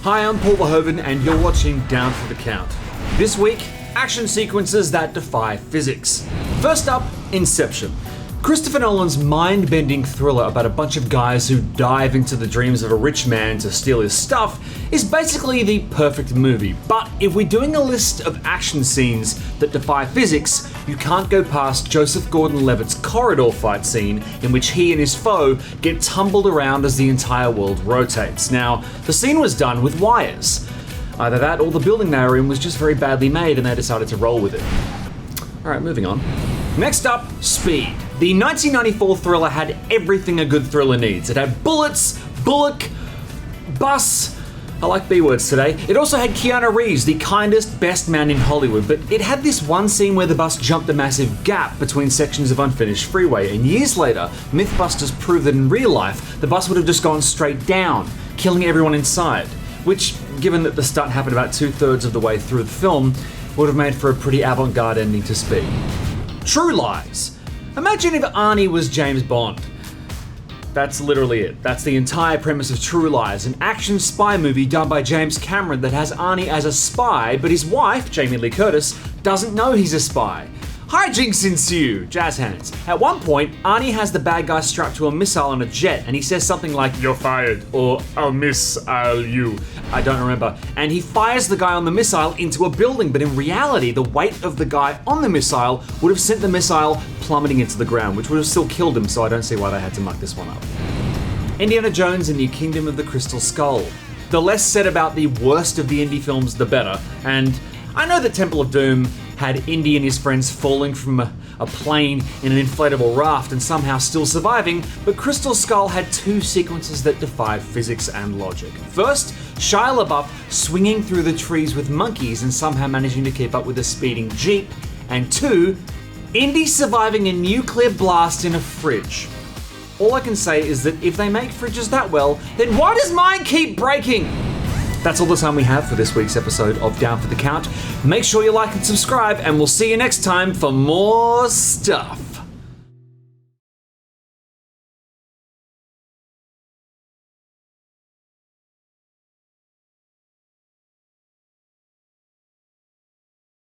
Hi, I'm Paul Verhoeven, and you're watching Down for the Count. This week, action sequences that defy physics. First up, Inception. Christopher Nolan's mind-bending thriller about a bunch of guys who dive into the dreams of a rich man to steal his stuff is basically the perfect movie. But if we're doing a list of action scenes that defy physics, you can't go past Joseph Gordon-Levitt's corridor fight scene in which he and his foe get tumbled around as the entire world rotates. Now, the scene was done with wires. Either that or the building they were in was just very badly made and they decided to roll with it. Alright, moving on. Next up, Speed. The 1994 thriller had everything a good thriller needs. It had bullets, bullock, bus. I like B words today. It also had Keanu Reeves, the kindest, best man in Hollywood, but it had this one scene where the bus jumped a massive gap between sections of unfinished freeway, and years later, Mythbusters proved that in real life, the bus would have just gone straight down, killing everyone inside, which, given that the stunt happened about 2/3 of the way through the film, would have made for a pretty avant-garde ending to Speed. True Lies. Imagine if Arnie was James Bond. That's literally it. That's the entire premise of True Lies, an action spy movie done by James Cameron that has Arnie as a spy, but his wife, Jamie Lee Curtis, doesn't know he's a spy. Hijinks ensue, jazz hands. At one point, Arnie has the bad guy strapped to a missile on a jet, and he says something like, "You're fired," or "I'll missile you." I don't remember. And he fires the guy on the missile into a building, but in reality, the weight of the guy on the missile would have sent the missile plummeting into the ground, which would have still killed him, so I don't see why they had to muck this one up. Indiana Jones and the Kingdom of the Crystal Skull. The less said about the worst of the indie films, the better, and I know that Temple of Doom had Indy and his friends falling from a plane in an inflatable raft and somehow still surviving, but Crystal Skull had two sequences that defied physics and logic. First, Shia LaBeouf swinging through the trees with monkeys and somehow managing to keep up with a speeding jeep, and two, Indy surviving a nuclear blast in a fridge. All I can say is that if they make fridges that well, then why does mine keep breaking? That's all the time we have for this week's episode of Down for the Count. Make sure you like and subscribe, and we'll see you next time for more stuff.